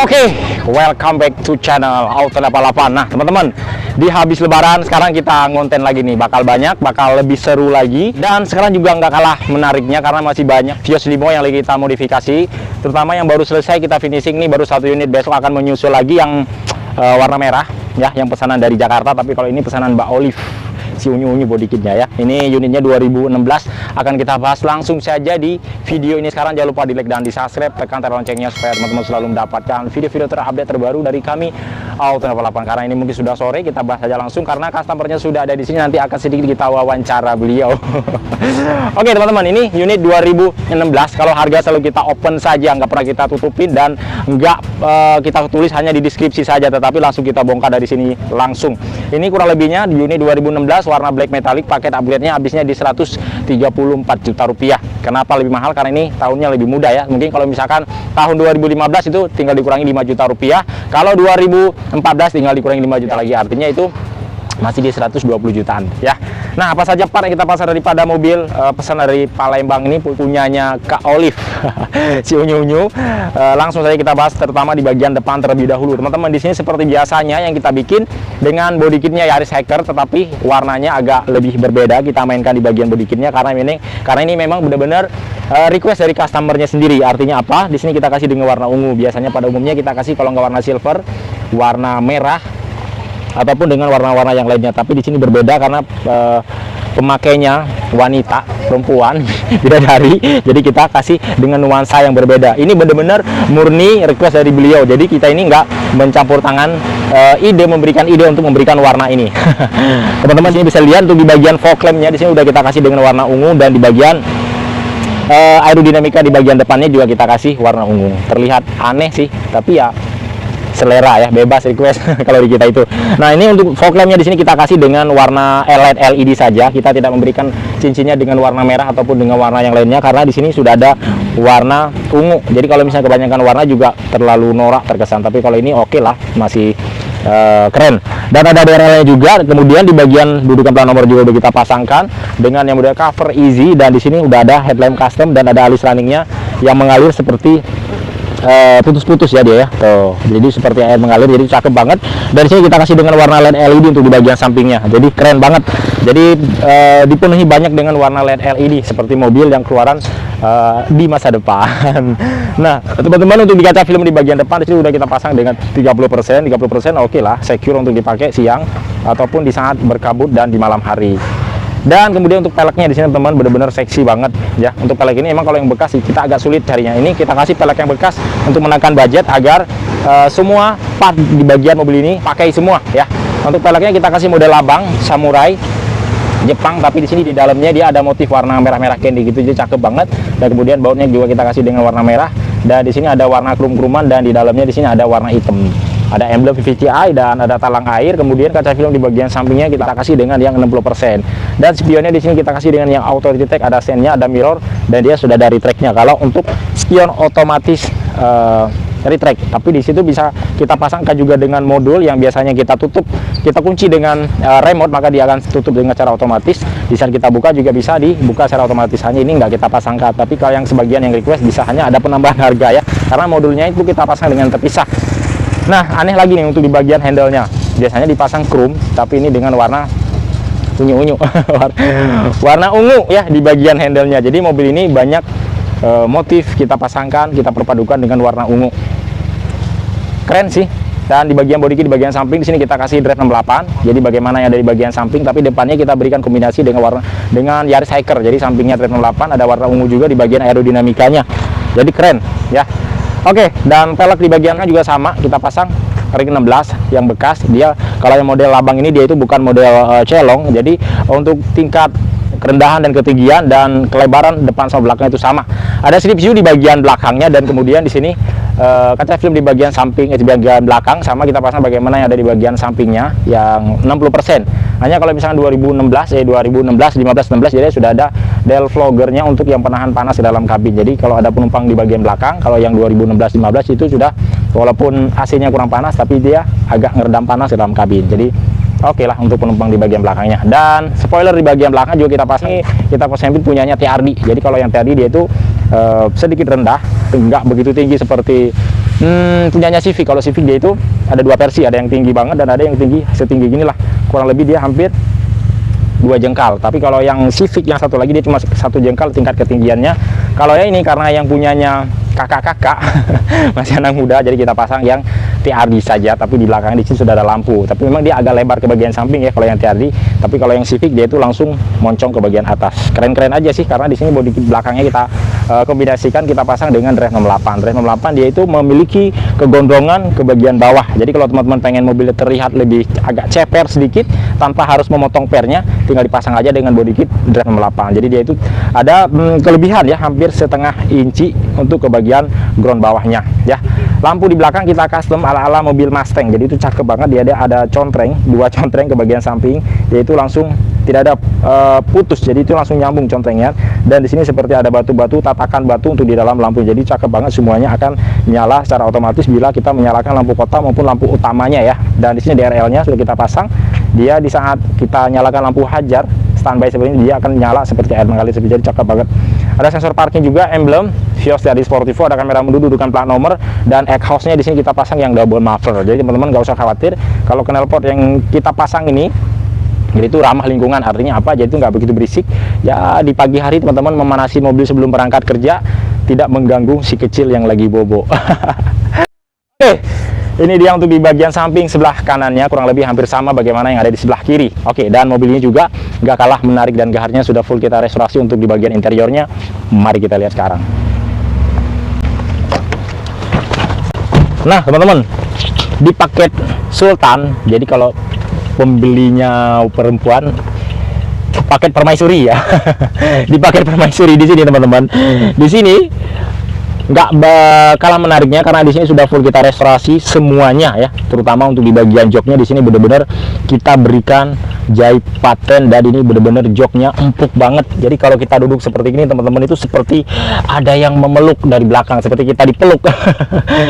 Oke, welcome back to channel Auto 88. Nah, teman-teman, di habis lebaran sekarang kita ngonten lagi nih. Bakal banyak, bakal lebih seru lagi. Dan sekarang juga nggak kalah menariknya karena masih banyak Vios Limo yang lagi kita modifikasi. Terutama yang baru selesai kita finishing nih, baru satu unit. Besok akan menyusul lagi yang warna merah, ya, yang pesanan dari Jakarta. Tapi kalau ini pesanan Mbak Olive, si unyu-unyu body kitnya ya. Ini unitnya 2016, akan kita bahas langsung saja di video ini. Sekarang jangan lupa di like dan di subscribe, tekan tombol loncengnya supaya teman-teman selalu mendapatkan video-video terupdate terbaru dari kami Auto 88. Karena ini mungkin sudah sore, kita bahas saja langsung karena customernya sudah ada di sini. Nanti akan sedikit kita wawancara beliau. Oke teman-teman, ini unit 2016. Kalau harga selalu kita open saja, nggak pernah kita tutupin dan nggak kita tulis hanya di deskripsi saja, tetapi langsung kita bongkar dari sini langsung. Ini kurang lebihnya di unit 2016 warna black metallic, paket upgrade-nya habisnya di 134 juta rupiah. Kenapa lebih mahal? Karena ini tahunnya lebih muda ya. Mungkin kalau misalkan tahun 2015 itu tinggal dikurangi 5 juta rupiah. Kalau 2014 tinggal dikurangi 5 juta lagi. Artinya itu masih di 120 jutaan ya. Nah, apa saja part yang kita pasang daripada mobil pesan dari Palembang ini punyanya Kak Olive si unyu-unyu. Langsung saja kita bahas terutama di bagian depan terlebih dahulu. Teman-teman, di sini seperti biasanya yang kita bikin dengan body kitnya Yaris Hacker, tetapi warnanya agak lebih berbeda. Kita mainkan di bagian body kitnya karena ini memang benar-benar request dari customernya sendiri. Artinya apa? Di sini kita kasih dengan warna ungu. Biasanya pada umumnya kita kasih kalau nggak warna silver, warna merah ataupun dengan warna-warna yang lainnya. Tapi di sini berbeda karena pemakainya wanita, perempuan, bidadari. Jadi kita kasih dengan nuansa yang berbeda. Ini benar-benar murni request dari beliau. Jadi kita ini nggak mencampur tangan memberikan ide untuk memberikan warna ini. Teman-teman sini bisa lihat untuk di bagian fog lampnya di sini udah kita kasih dengan warna ungu, dan di bagian aerodinamika di bagian depannya juga kita kasih warna ungu. Terlihat aneh sih, tapi ya selera ya, bebas request kalau di kita itu. Nah, ini untuk fog lampnya di sini kita kasih dengan warna LED saja. Kita tidak memberikan cincinnya dengan warna merah ataupun dengan warna yang lainnya karena di sini sudah ada warna ungu. Jadi kalau misalnya kebanyakan warna juga terlalu norak terkesan. Tapi kalau ini oke lah, masih keren. Dan ada DRL-nya juga. Kemudian di bagian dudukan plat nomor juga udah kita pasangkan dengan yang model cover easy, dan di sini udah ada headlamp custom dan ada alis runningnya yang mengalir seperti putus-putus ya dia ya. Tuh, jadi seperti air mengalir, jadi cakep banget. Dan sini kita kasih dengan warna LED LED untuk di bagian sampingnya. Jadi keren banget. Jadi dipenuhi banyak dengan warna LED LED seperti mobil yang keluaran di masa depan. Nah, teman-teman, untuk di kaca film di bagian depan di sini udah kita pasang dengan 30%. Oke lah, secure untuk dipakai siang ataupun di saat berkabut dan di malam hari. Dan kemudian untuk peleknya di sini teman-teman benar-benar seksi banget ya. Untuk pelek ini emang kalau yang bekas kita agak sulit carinya. Ini kita kasih pelek yang bekas untuk menekan budget agar semua part di bagian mobil ini pakai semua ya. Untuk peleknya kita kasih model abang samurai Jepang, tapi di sini di dalamnya dia ada motif warna merah-merah candy gitu, jadi cakep banget. Dan kemudian bautnya juga kita kasih dengan warna merah, dan di sini ada warna krum-kruman, dan di dalamnya di sini ada warna hitam. Ada emblem VVTi dan ada talang air. Kemudian kaca film di bagian sampingnya kita kasih dengan yang 60%. Dan spionnya di sini kita kasih dengan yang auto detect, ada sennya, ada mirror, dan dia sudah dari tracknya. Kalau untuk spion otomatis retract, tapi di situ bisa kita pasangkan juga dengan modul yang biasanya kita tutup, kita kunci dengan remote, maka dia akan tutup dengan cara otomatis. Di saat kita buka juga bisa dibuka secara otomatis. Hanya ini nggak kita pasangkan. Tapi kalau yang sebagian yang request bisa hanya ada penambahan harga ya, karena modulnya itu kita pasang dengan terpisah. Nah, aneh lagi nih untuk di bagian handle-nya. Biasanya dipasang chrome, tapi ini dengan warna unyu-unyu. Warna ungu ya di bagian handle-nya. Jadi mobil ini banyak motif kita pasangkan, kita perpadukan dengan warna ungu. Keren sih. Dan di bagian body kit di bagian samping di sini kita kasih drive 68. Jadi bagaimana yang dari bagian samping, tapi depannya kita berikan kombinasi dengan Yaris Hacker. Jadi sampingnya drive 68, ada warna ungu juga di bagian aerodinamikanya. Jadi keren ya. Oke, dan pelek di bagiannya juga sama, kita pasang ring 16 yang bekas. Dia kalau yang model abang ini dia itu bukan model celong, jadi untuk tingkat kerendahan dan ketinggian dan kelebaran depan sama belakang itu sama. Ada strip view di bagian belakangnya, dan kemudian di sini kaca film di bagian samping, di bagian belakang sama kita pasang bagaimana yang ada di bagian sampingnya yang 60%. Hanya kalau misalnya 2016, 15, 16 jadi sudah ada Del Vloggernya untuk yang penahan panas di dalam kabin. Jadi kalau ada penumpang di bagian belakang, kalau yang 2016, 15 itu sudah walaupun AC-nya kurang panas, tapi dia agak ngeredam panas di dalam kabin. Jadi oke lah untuk penumpang di bagian belakangnya. Dan spoiler di bagian belakang juga kita pasang, kita konsepin punyanya TRD. Jadi kalau yang TRD dia itu sedikit rendah, nggak begitu tinggi seperti punyanya Civic. Kalau Civic dia itu ada dua versi, ada yang tinggi banget dan ada yang tinggi setinggi gini lah, kurang lebih dia hampir 2 jengkal. Tapi kalau yang Civic yang satu lagi dia cuma 1 jengkal tingkat ketinggiannya. Kalau ya ini karena yang punyanya kakak-kakak masih anak muda, jadi kita pasang yang TRD saja, tapi di belakang di sini sudah ada lampu. Tapi memang dia agak lebar ke bagian samping ya kalau yang TRD. Tapi kalau yang Civic dia itu langsung moncong ke bagian atas. Keren-keren aja sih, karena di sini bodi belakangnya kita kombinasikan, kita pasang dengan Drive 68. Drive 68 dia itu memiliki kegondrongan ke bagian bawah. Jadi kalau teman-teman pengen mobilnya terlihat lebih agak ceper sedikit tanpa harus memotong pernya, tinggal dipasang aja dengan bodi kit Drive 68. Jadi dia itu ada kelebihan ya, hampir setengah inci untuk ke bagian ground bawahnya ya. Lampu di belakang kita custom ala-ala mobil Mustang, jadi itu cakep banget. Dia ada contreng, 2 contreng ke bagian samping, yaitu langsung tidak ada putus, jadi itu langsung nyambung contrengnya. Dan di sini seperti ada batu-batu, tatakan batu untuk di dalam lampu, jadi cakep banget. Semuanya akan nyala secara otomatis bila kita menyalakan lampu kota maupun lampu utamanya ya. Dan di sini DRL-nya sudah kita pasang, dia di saat kita nyalakan lampu hajar standby seperti ini, dia akan nyala seperti air mengalir, jadi cakep banget. Ada sensor parking juga, emblem Vios dari Sportivo, ada kamera mundur, dudukan plat nomor, dan exhaust-nya di sini kita pasang yang double muffler. Jadi teman-teman nggak usah khawatir kalau knalpot yang kita pasang ini, jadi itu ramah lingkungan. Artinya apa? Jadi itu nggak begitu berisik. Ya di pagi hari teman-teman memanasi mobil sebelum berangkat kerja, tidak mengganggu si kecil yang lagi bobo. Oke. Ini dia untuk di bagian samping sebelah kanannya, kurang lebih hampir sama bagaimana yang ada di sebelah kiri. Oke, dan mobil ini juga nggak kalah menarik dan gaharnya, sudah full kita restorasi untuk di bagian interiornya. Mari kita lihat sekarang. Nah teman-teman, di paket Sultan, jadi kalau pembelinya perempuan, paket permaisuri ya. Di paket permaisuri di sini teman-teman, di sini nggak kalah menariknya karena di sini sudah full kita restorasi semuanya ya, terutama untuk di bagian joknya. Di sini benar-benar kita berikan jahit paten dan ini benar-benar joknya empuk banget. Jadi kalau kita duduk seperti ini teman-teman, itu seperti ada yang memeluk dari belakang, seperti kita dipeluk.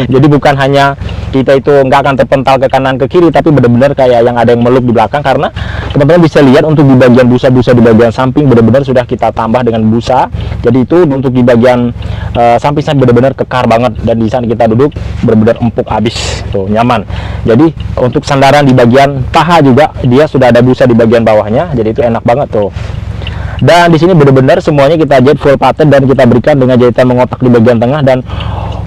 Jadi bukan hanya kita itu nggak akan terpental ke kanan ke kiri, tapi benar-benar kayak yang ada yang meluk di belakang. Karena teman-teman bisa lihat untuk di bagian busa-busa di bagian samping benar-benar sudah kita tambah dengan busa. Jadi itu untuk di bagian samping benar-benar kekar banget, dan di sana kita duduk benar-benar empuk abis tuh, nyaman. Jadi untuk sandaran di bagian paha juga dia sudah ada busa di bagian bawahnya, jadi itu enak banget tuh. Dan di sini benar-benar semuanya kita jahit full paten dan kita berikan dengan jahitan mengotak di bagian tengah. Dan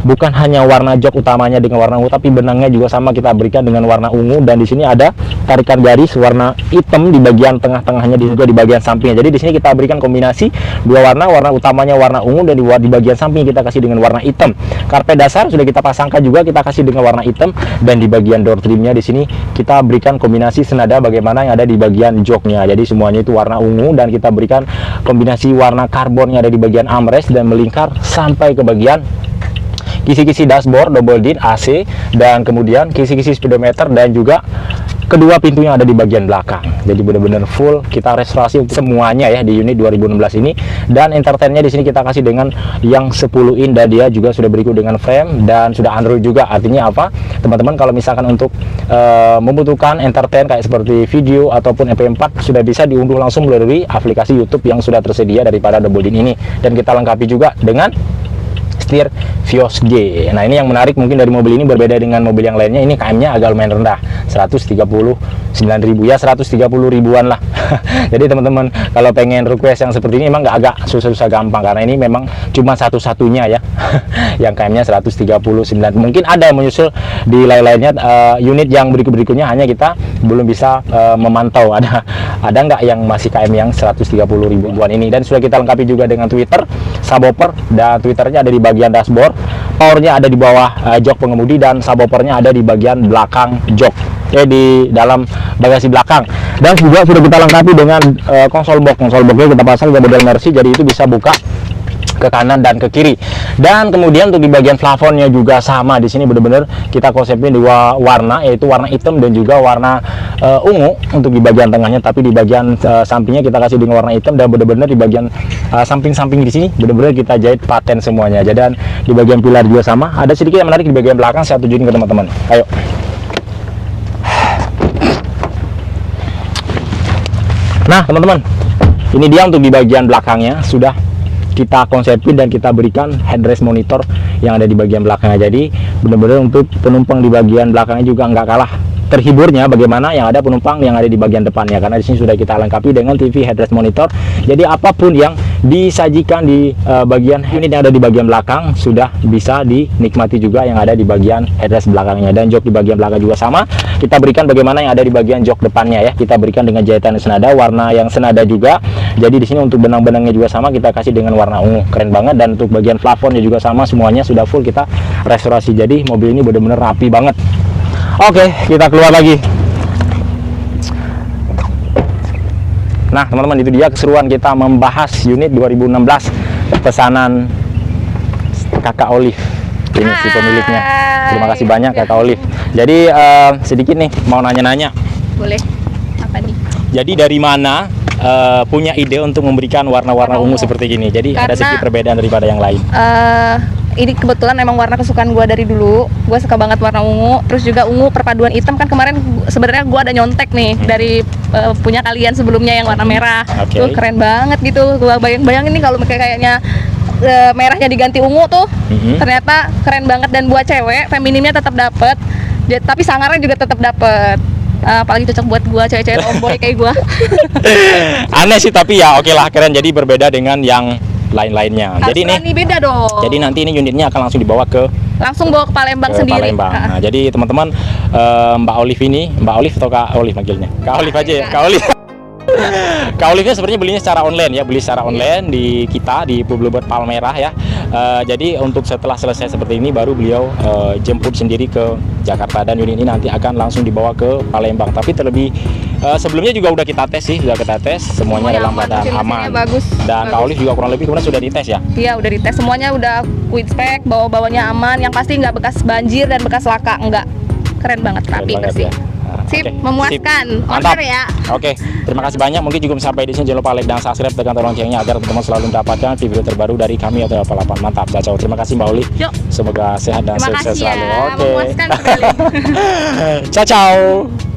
bukan hanya warna jok utamanya dengan warna ungu, tapi benangnya juga sama kita berikan dengan warna ungu. Dan di sini ada tarikan garis warna hitam di bagian tengah-tengahnya, juga di bagian sampingnya. Jadi di sini kita berikan kombinasi dua warna utamanya warna ungu, dan di bagian samping kita kasih dengan warna hitam. Karpet dasar sudah kita pasangkan juga, kita kasih dengan warna hitam. Dan di bagian door trimnya di sini kita berikan kombinasi senada bagaimana yang ada di bagian joknya. Jadi semuanya itu warna ungu, dan kita berikan kombinasi warna karbon yang ada di bagian armrest dan melingkar sampai ke bagian kisi-kisi dashboard double din AC, dan kemudian kisi-kisi speedometer dan juga kedua pintu yang ada di bagian belakang. Jadi benar-benar full kita restorasi semuanya ya di unit 2016 ini. Dan entertainnya di sini kita kasih dengan yang 10 in, dan dia juga sudah berikut dengan frame dan sudah Android juga. Artinya apa teman-teman, kalau misalkan untuk membutuhkan entertain kayak seperti video ataupun MP4 sudah bisa diunduh langsung melalui aplikasi YouTube yang sudah tersedia daripada double din ini. Dan kita lengkapi juga dengan setir Vios G. Nah ini yang menarik mungkin dari mobil ini, berbeda dengan mobil yang lainnya, ini KM-nya agak lumayan rendah, 139.000 ya, 130 ribuan lah. Jadi teman-teman kalau pengen request yang seperti ini emang agak susah-susah gampang, karena ini memang cuma satu-satunya ya yang KM-nya 139. Mungkin ada yang menyusul di lain-lainnya, unit yang berikut-berikutnya hanya kita belum bisa memantau ada nggak yang masih KM yang 130 ribuan ini. Dan sudah kita lengkapi juga dengan Twitter, subwoofer, dan Twitternya ada di bagian dashboard, powernya ada di bawah jok pengemudi, dan subwoofernya ada di bagian belakang jok, di dalam bagasi belakang. Dan juga sudah kita lengkapi dengan konsol boxnya kita pasang di model Mercy, jadi itu bisa buka ke kanan dan ke kiri. Dan kemudian untuk di bagian plafonnya juga sama, di sini benar-benar kita konsepin dua warna, yaitu warna hitam dan juga warna ungu untuk di bagian tengahnya, tapi di bagian sampingnya kita kasih dengan warna hitam. Dan benar-benar di bagian samping-samping di sini benar-benar kita jahit paten semuanya aja. Dan di bagian pilar juga sama. Ada sedikit yang menarik di bagian belakang, saya tunjukin ke teman-teman. Ayo. Nah teman-teman, ini dia untuk di bagian belakangnya sudah kita konsepin dan kita berikan headrest monitor yang ada di bagian belakangnya. Jadi benar-benar untuk penumpang di bagian belakangnya juga nggak kalah terhiburnya bagaimana yang ada penumpang yang ada di bagian depannya, karena di sini sudah kita lengkapi dengan TV headrest monitor. Jadi apapun yang disajikan di bagian unit yang ada di bagian belakang sudah bisa dinikmati juga yang ada di bagian headrest belakangnya. Dan jok di bagian belakang juga sama kita berikan bagaimana yang ada di bagian jok depannya ya, kita berikan dengan jahitan senada, warna yang senada juga. Jadi di sini untuk benang-benangnya juga sama, kita kasih dengan warna ungu, keren banget. Dan untuk bagian plafonnya juga sama, semuanya sudah full kita restorasi. Jadi mobil ini benar-benar rapi banget. Oke, kita keluar lagi. Nah, teman-teman, itu dia keseruan kita membahas unit 2016 pesanan Kakak Olive. Ini si pemiliknya. Terima kasih banyak Kakak Olive. Jadi sedikit nih mau nanya-nanya. Boleh. Apa nih? Jadi dari mana punya ide untuk memberikan warna-warna ungu seperti ini? Jadi ada sedikit perbedaan daripada yang lain. Ini kebetulan emang warna kesukaan gue dari dulu. Gue suka banget warna ungu. Terus juga ungu perpaduan hitam, kan kemarin sebenarnya gue ada nyontek nih dari punya kalian sebelumnya yang warna merah. Tuh keren banget gitu. Gue bayangin nih kalau kayaknya merahnya diganti ungu tuh, ternyata keren banget. Dan buat cewek, feminimnya tetap dapet, tapi sangarnya juga tetap dapet. Apalagi cocok buat gue, cewek-cewek tomboy kayak gue. Aneh sih, tapi ya oke lah, keren. Jadi berbeda dengan yang lain-lainnya. Jadi ini beda dong. Jadi nanti ini unitnya akan langsung dibawa ke Palembang sendiri. Palembang. Nah, jadi teman-teman, Mbak Olive ini, Mbak Olive atau Kak Olive manggilnya? Kak Olive aja ya, Kak Olive. Kak Olive sebenarnya belinya secara online ya, beli secara online di kita di Bluebird Palmerah ya. Jadi untuk setelah selesai seperti ini baru beliau jemput sendiri ke Jakarta, dan unit ini nanti akan langsung dibawa ke Palembang. Tapi terlebih sebelumnya juga udah kita tes sih, semuanya dalam keadaan aman. Bagus. Dan Kak Olive juga kurang lebih kemudian sudah dites ya? Iya, udah dites, semuanya udah quick spec, bawanya aman, yang pasti nggak bekas banjir dan bekas laka, enggak. Keren banget, rapi bersih. Sip, memuaskan. Mantap Order ya. Oke, terima kasih banyak. Mungkin juga sampai di sini, jangan lupa like dan subscribe, tekan tombol loncengnya agar teman-teman selalu mendapatkan video terbaru dari kami atau Palapan. Mantap, ciao. Terima kasih Mbak Olive. Yuk. Semoga sehat dan sukses selalu. Memuaskan kembali. Ciao.